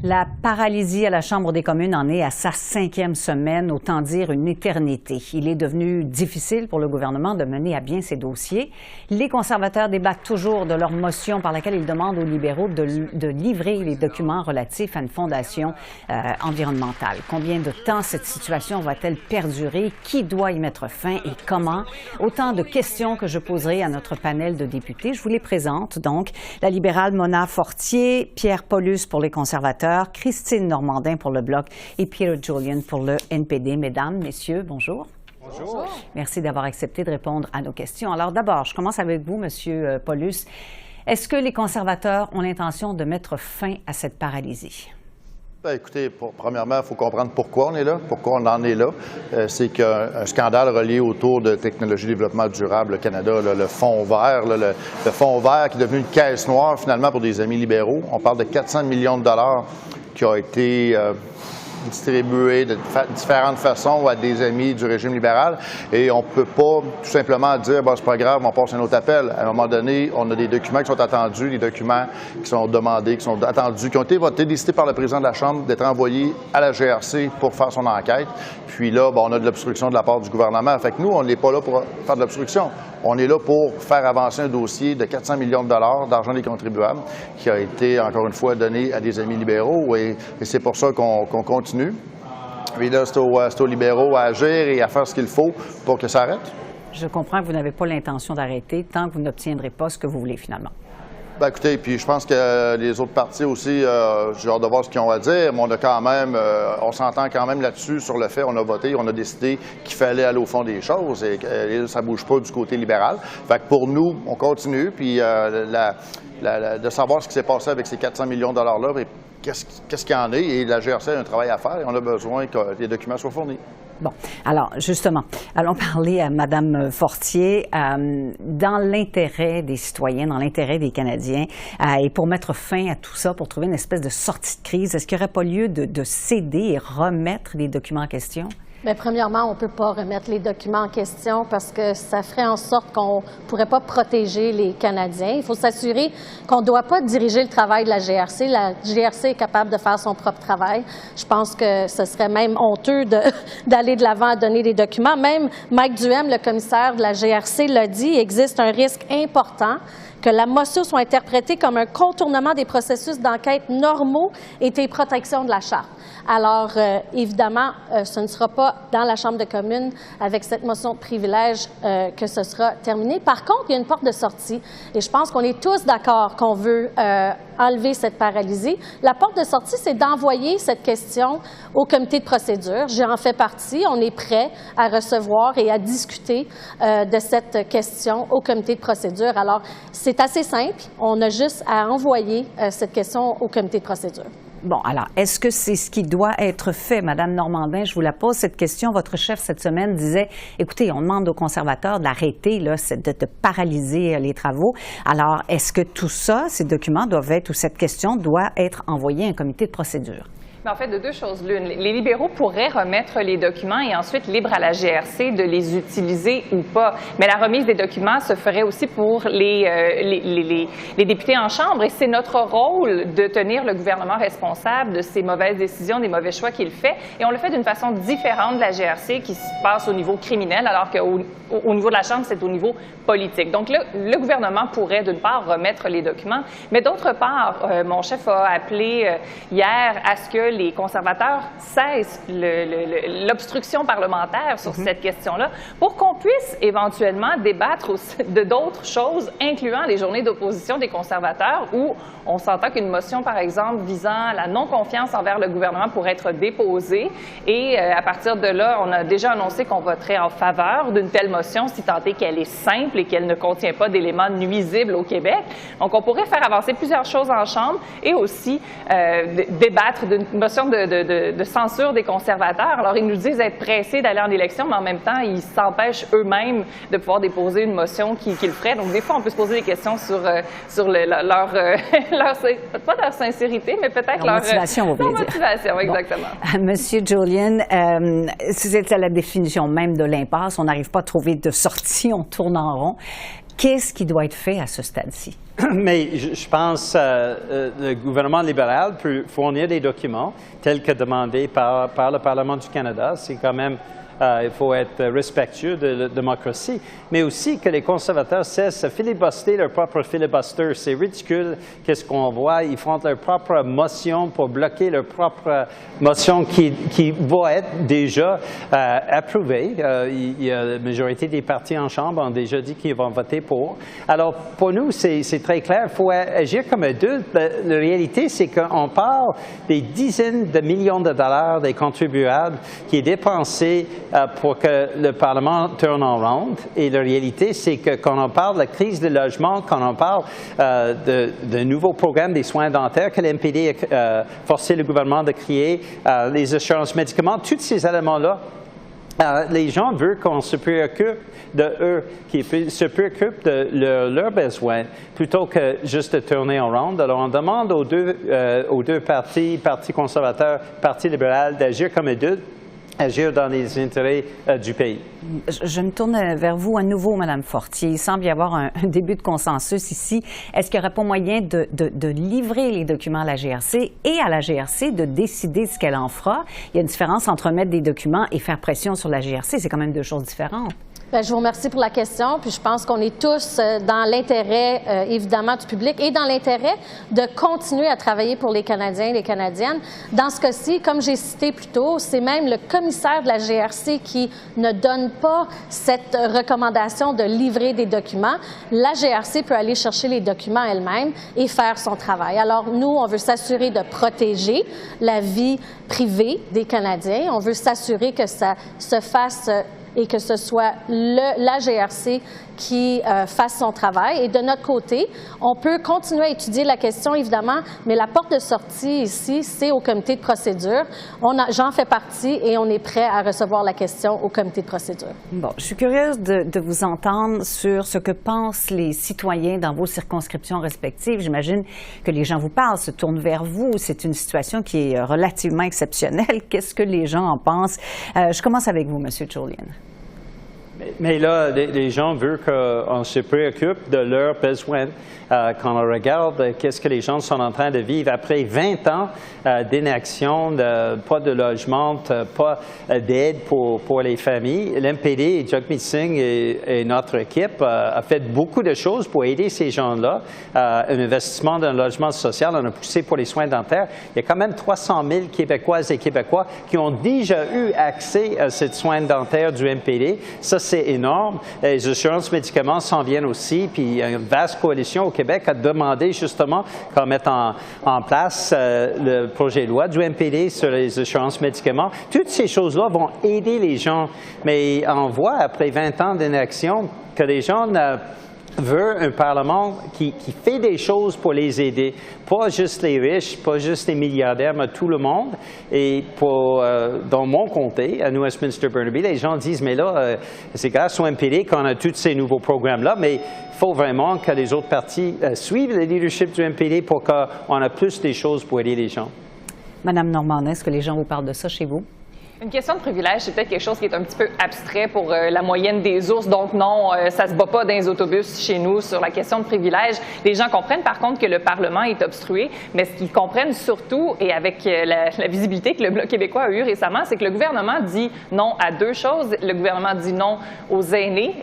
La paralysie à la Chambre des communes en est à sa 5e semaine, autant dire une éternité. Il est devenu difficile pour le gouvernement de mener à bien ses dossiers. Les conservateurs débattent toujours de leur motion par laquelle ils demandent aux libéraux de livrer les documents relatifs à une fondation environnementale. Combien de temps cette situation va-t-elle perdurer? Qui doit y mettre fin et comment? Autant de questions que je poserai à notre panel de députés. Je vous les présente donc. La libérale Mona Fortier, Pierre Paulus pour les conservateurs, Christine Normandin pour le Bloc et Peter Julian pour le NPD. Mesdames, messieurs, bonjour. Bonjour. Merci d'avoir accepté de répondre à nos questions. Alors d'abord, je commence avec vous, Monsieur Paulus. Est-ce que les conservateurs ont l'intention de mettre fin à cette paralysie? Bien, écoutez, premièrement, il faut comprendre pourquoi on est là, pourquoi on en est là. C'est qu'un scandale relié autour de Technologie de développement durable au Canada, là, le fonds vert, le fonds vert qui est devenu une caisse noire finalement pour des amis libéraux. On parle de 400 millions de dollars qui ont été distribués de différentes façons à des amis du régime libéral. Et on ne peut pas tout simplement dire « c'est pas grave, on passe un autre appel ». À un moment donné, on a des documents qui sont attendus, des documents qui sont demandés, qui sont attendus, qui ont été votés, décidés par le président de la Chambre d'être envoyés à la GRC pour faire son enquête. Puis là, on a de l'obstruction de la part du gouvernement. Fait que nous, on n'est pas là pour faire de l'obstruction. On est là pour faire avancer un dossier de 400 millions de dollars d'argent des contribuables qui a été, encore une fois, donné à des amis libéraux. Et c'est pour ça qu'on continue. Et là, c'est aux libéraux à agir et à faire ce qu'il faut pour que ça arrête. Je comprends que vous n'avez pas l'intention d'arrêter tant que vous n'obtiendrez pas ce que vous voulez finalement. Bien, écoutez, puis je pense que les autres partis aussi, j'ai hâte de voir ce qu'ils ont à dire, mais on a quand même, on s'entend quand même là-dessus sur le fait, on a voté, on a décidé qu'il fallait aller au fond des choses et que ça ne bouge pas du côté libéral. Fait que pour nous, on continue, puis de savoir ce qui s'est passé avec ces 400 millions de dollars-là, qu'est-ce qu'il y en est, et la GRC a un travail à faire et on a besoin que les documents soient fournis. Bon, alors justement, allons parler à Mme Fortier. Dans l'intérêt des citoyens, dans l'intérêt des Canadiens, et pour mettre fin à tout ça, pour trouver une espèce de sortie de crise, est-ce qu'il n'y aurait pas lieu de céder et remettre les documents en question? Bien, premièrement, on ne peut pas remettre les documents en question parce que ça ferait en sorte qu'on ne pourrait pas protéger les Canadiens. Il faut s'assurer qu'on ne doit pas diriger le travail de la GRC. La GRC est capable de faire son propre travail. Je pense que ce serait même honteux d'aller de l'avant à donner des documents. Même Mike Duhem, le commissaire de la GRC, l'a dit, il existe un risque important que la motion soit interprétée comme un contournement des processus d'enquête normaux et des protections de la Charte. Alors, évidemment, ce ne sera pas dans la Chambre de communes avec cette motion de privilège que ce sera terminé. Par contre, il y a une porte de sortie et je pense qu'on est tous d'accord qu'on veut enlever cette paralysie. La porte de sortie, c'est d'envoyer cette question au comité de procédure. J'en fais partie. On est prêt à recevoir et à discuter de cette question au comité de procédure. Alors, c'est assez simple. On a juste à envoyer cette question au comité de procédure. Bon, alors, est-ce que c'est ce qui doit être fait? Madame Normandin, je vous la pose cette question. Votre chef, cette semaine, disait, écoutez, on demande aux conservateurs d'arrêter, de paralyser les travaux. Alors, est-ce que tout ça, ces documents doivent être, ou cette question doit être envoyée à un comité de procédure? En fait, de deux choses l'une. Les libéraux pourraient remettre les documents et ensuite libre à la GRC de les utiliser ou pas. Mais la remise des documents se ferait aussi pour les députés en Chambre et c'est notre rôle de tenir le gouvernement responsable de ses mauvaises décisions, des mauvais choix qu'il fait. Et on le fait d'une façon différente de la GRC qui se passe au niveau criminel alors qu'au niveau de la Chambre, c'est au niveau politique. Donc là, le gouvernement pourrait d'une part remettre les documents, mais d'autre part, mon chef a appelé hier à ce que les conservateurs cessent l'obstruction parlementaire sur cette question-là pour qu'on puisse éventuellement débattre de d'autres choses, incluant les journées d'opposition des conservateurs où on s'entend qu'une motion, par exemple, visant la non-confiance envers le gouvernement pourrait être déposée et à partir de là, on a déjà annoncé qu'on voterait en faveur d'une telle motion si tant est qu'elle est simple et qu'elle ne contient pas d'éléments nuisibles au Québec. Donc, on pourrait faire avancer plusieurs choses en Chambre et aussi débattre d'une motion de censure des conservateurs. Alors, ils nous disent être pressés d'aller en élection, mais en même temps, ils s'empêchent eux-mêmes de pouvoir déposer une motion qui le ferait. Donc, des fois, on peut se poser des questions sur leur pas leur sincérité, mais peut-être leur motivation, leur motivation, exactement. Bon. Monsieur Julian, c'est la définition même de l'impasse. On n'arrive pas à trouver de sortie, on tourne en rond. Qu'est-ce qui doit être fait à ce stade-ci? Mais je pense que le gouvernement libéral peut fournir des documents tels que demandés par le Parlement du Canada. C'est quand même, il faut être respectueux de la démocratie, mais aussi que les conservateurs cessent de filibuster leur propre filibuster. C'est ridicule qu'est-ce qu'on voit. Ils font leur propre motion pour bloquer leur propre motion qui va être déjà approuvée. Il y a la majorité des partis en Chambre ont déjà dit qu'ils vont voter pour. Alors, pour nous, c'est très clair. Il faut agir comme adulte. La réalité, c'est qu'on parle des dizaines de millions de dollars des contribuables qui est dépensé pour que le Parlement tourne en ronde. Et la réalité, c'est que quand on parle de la crise du logement, quand on parle de nouveaux programmes des soins dentaires que l'NPD a forcé le gouvernement de créer, les assurances médicaments, tous ces éléments-là, les gens veulent qu'on se préoccupe de eux, qu'ils se préoccupent de leurs besoins, plutôt que juste de tourner en ronde. Alors, on demande aux deux partis, Parti conservateur, Parti libéral, d'agir comme adultes, agir dans les intérêts du pays. Je me tourne vers vous à nouveau, Mme Fortier. Il semble y avoir un début de consensus ici. Est-ce qu'il n'y aurait pas moyen de livrer les documents à la GRC et à la GRC de décider ce qu'elle en fera? Il y a une différence entre mettre des documents et faire pression sur la GRC. C'est quand même deux choses différentes. Bien, je vous remercie pour la question. Puis je pense qu'on est tous dans l'intérêt, évidemment, du public et dans l'intérêt de continuer à travailler pour les Canadiens et les Canadiennes. Dans ce cas-ci, comme j'ai cité plus tôt, c'est même le commissaire de la GRC qui ne donne pas cette recommandation de livrer des documents. La GRC peut aller chercher les documents elle-même et faire son travail. Alors, nous, on veut s'assurer de protéger la vie privée des Canadiens. On veut s'assurer que ça se fasse et que ce soit la GRC qui fasse son travail. Et de notre côté, on peut continuer à étudier la question, évidemment, mais la porte de sortie ici, c'est au comité de procédure. J'en fais partie et on est prêt à recevoir la question au comité de procédure. Bon, je suis curieuse de vous entendre sur ce que pensent les citoyens dans vos circonscriptions respectives. J'imagine que les gens vous parlent, se tournent vers vous. C'est une situation qui est relativement exceptionnelle. Qu'est-ce que les gens en pensent? Je commence avec vous, M. Julian. Mais là, les gens veulent qu'on se préoccupe de leurs besoins. Quand on regarde qu'est-ce que les gens sont en train de vivre après 20 ans d'inaction, pas de logement, pas d'aide pour les familles, l'NPD et Jagmeet Singh et notre équipe a fait beaucoup de choses pour aider ces gens-là. Un investissement dans le logement social, on a poussé pour les soins dentaires. Il y a quand même 300 000 Québécoises et Québécois qui ont déjà eu accès à ces soins dentaires du NPD. Ça, c'est énorme. Les assurances médicaments s'en viennent aussi, puis il y a une vaste coalition au Québec a demandé justement qu'on mette en place le projet de loi du NPD sur les assurances médicaments. Toutes ces choses-là vont aider les gens, mais on voit après 20 ans d'inaction que les gens veut un Parlement qui fait des choses pour les aider, pas juste les riches, pas juste les milliardaires, mais tout le monde. Et dans mon comté, à New Westminster-Burnaby, les gens disent, mais là, c'est grâce au NPD qu'on a tous ces nouveaux programmes-là, mais il faut vraiment que les autres partis suivent le leadership du NPD pour qu'on ait plus des choses pour aider les gens. Madame Normandin, est-ce que les gens vous parlent de ça chez vous? Une question de privilège, c'est peut-être quelque chose qui est un petit peu abstrait pour la moyenne des ours. Donc non, ça se bat pas dans les autobus chez nous sur la question de privilège. Les gens comprennent par contre que le Parlement est obstrué, mais ce qu'ils comprennent surtout, et avec la visibilité que le Bloc québécois a eue récemment, c'est que le gouvernement dit non à deux choses. Le gouvernement dit non aux aînés,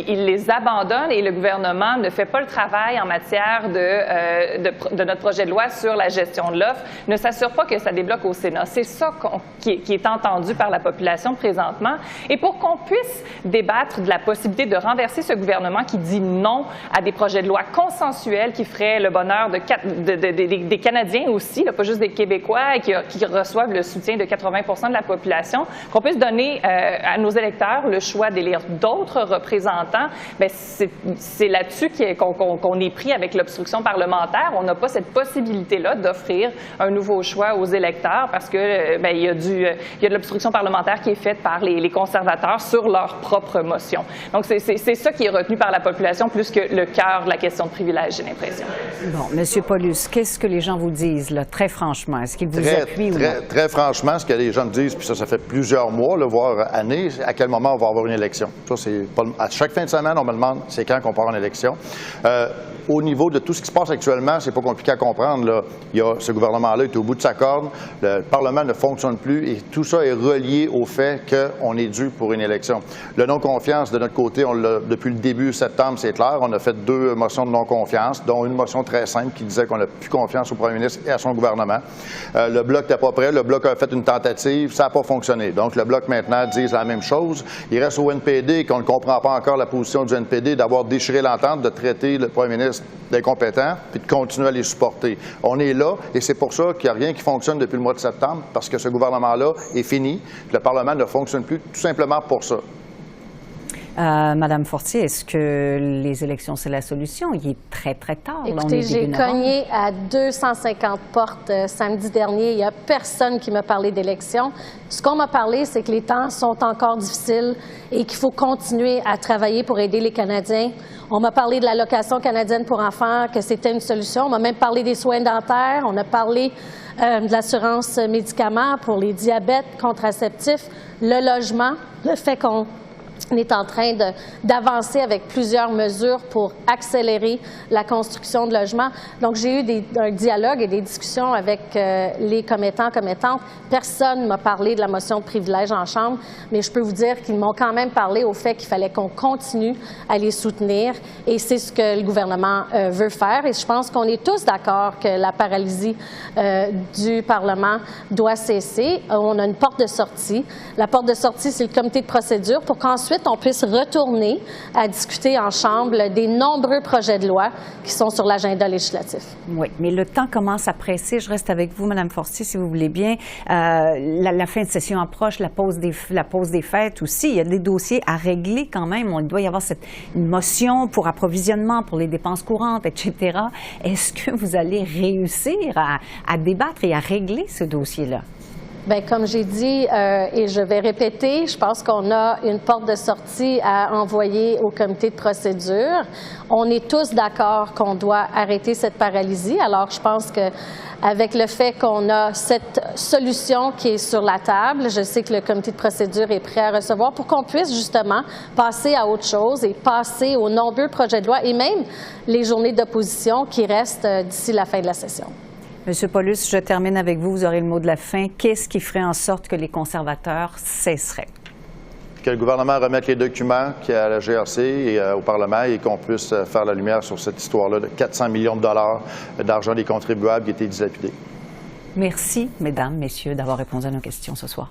il les abandonne et le gouvernement ne fait pas le travail en matière de notre projet de loi sur la gestion de l'offre, ne s'assure pas que ça débloque au Sénat. C'est ça qui est entendu par la population présentement. Et pour qu'on puisse débattre de la possibilité de renverser ce gouvernement qui dit non à des projets de loi consensuels qui feraient le bonheur des Canadiens aussi, là, pas juste des Québécois, et qui reçoivent le soutien de 80% de la population, qu'on puisse donner à nos électeurs le choix d'élire d'autres représentants, bien, c'est là-dessus qu'on est pris avec l'obstruction parlementaire. On n'a pas cette possibilité-là d'offrir un nouveau choix aux électeurs parce que il y a de l'obstruction l'obstruction parlementaire qui est faite par les conservateurs sur leur propre motion. Donc, c'est ça qui est retenu par la population plus que le cœur de la question de privilège, j'ai l'impression. Bon, M. Paulus, qu'est-ce que les gens vous disent, là, très franchement? Est-ce qu'ils vous appuient ou non? Très franchement, ce que les gens me disent, puis ça fait plusieurs mois, là, voire années, à quel moment on va avoir une élection. Ça, c'est pas, à chaque fin de semaine, on me demande c'est quand qu'on part en élection. Au niveau de tout ce qui se passe actuellement, c'est pas compliqué à comprendre. Là. Ce gouvernement-là est au bout de sa corde. Le Parlement ne fonctionne plus et tout ça est relié au fait qu'on est dû pour une élection. Le non-confiance, de notre côté, on l'a depuis le début septembre, c'est clair. On a fait 2 motions de non-confiance, dont une motion très simple qui disait qu'on n'a plus confiance au premier ministre et à son gouvernement. Le Bloc n'était pas prêt. Le Bloc a fait une tentative. Ça n'a pas fonctionné. Donc, le Bloc, maintenant, dit la même chose. Il reste au NPD, qu'on ne comprend pas encore la position du NPD d'avoir déchiré l'entente, de traiter le premier ministre d'incompétents, puis de continuer à les supporter. On est là, et c'est pour ça qu'il n'y a rien qui fonctionne depuis le mois de septembre, parce que ce gouvernement-là est fini. Le Parlement ne fonctionne plus, tout simplement pour ça. Madame Fortier, est-ce que les élections, c'est la solution? Il est très, très tard. Écoutez, j'ai cogné à 250 portes samedi dernier. Il n'y a personne qui m'a parlé d'élections. Ce qu'on m'a parlé, c'est que les temps sont encore difficiles et qu'il faut continuer à travailler pour aider les Canadiens. On m'a parlé de l'allocation canadienne pour enfants, que c'était une solution. On m'a même parlé des soins dentaires. On a parlé de l'assurance médicaments pour les diabètes, contraceptifs, le logement, le fait qu'on est en train d'avancer avec plusieurs mesures pour accélérer la construction de logements. Donc, j'ai eu un dialogue et des discussions avec les commettants, commettantes. Personne ne m'a parlé de la motion de privilège en Chambre, mais je peux vous dire qu'ils m'ont quand même parlé au fait qu'il fallait qu'on continue à les soutenir et c'est ce que le gouvernement veut faire. Et je pense qu'on est tous d'accord que la paralysie du Parlement doit cesser. On a une porte de sortie. La porte de sortie, c'est le comité de procédure pour qu'ensuite on puisse retourner à discuter en Chambre des nombreux projets de loi qui sont sur l'agenda législatif. Oui, mais le temps commence à presser. Je reste avec vous, Mme Fortier, si vous voulez bien. La fin de session approche, la pause des fêtes aussi. Il y a des dossiers à régler quand même. Il doit y avoir une motion pour approvisionnement, pour les dépenses courantes, etc. Est-ce que vous allez réussir à débattre et à régler ce dossier-là? Bien, comme j'ai dit, et je vais répéter, je pense qu'on a une porte de sortie à envoyer au comité de procédure. On est tous d'accord qu'on doit arrêter cette paralysie. Alors, je pense que avec le fait qu'on a cette solution qui est sur la table, je sais que le comité de procédure est prêt à recevoir pour qu'on puisse justement passer à autre chose et passer aux nombreux projets de loi et même les journées d'opposition qui restent d'ici la fin de la session. Monsieur Paulus, je termine avec vous. Vous aurez le mot de la fin. Qu'est-ce qui ferait en sorte que les conservateurs cesseraient? Que le gouvernement remette les documents qu'il y a à la GRC et au Parlement et qu'on puisse faire la lumière sur cette histoire-là de 400 millions de dollars d'argent des contribuables qui a été dilapidé. Merci, mesdames, messieurs, d'avoir répondu à nos questions ce soir.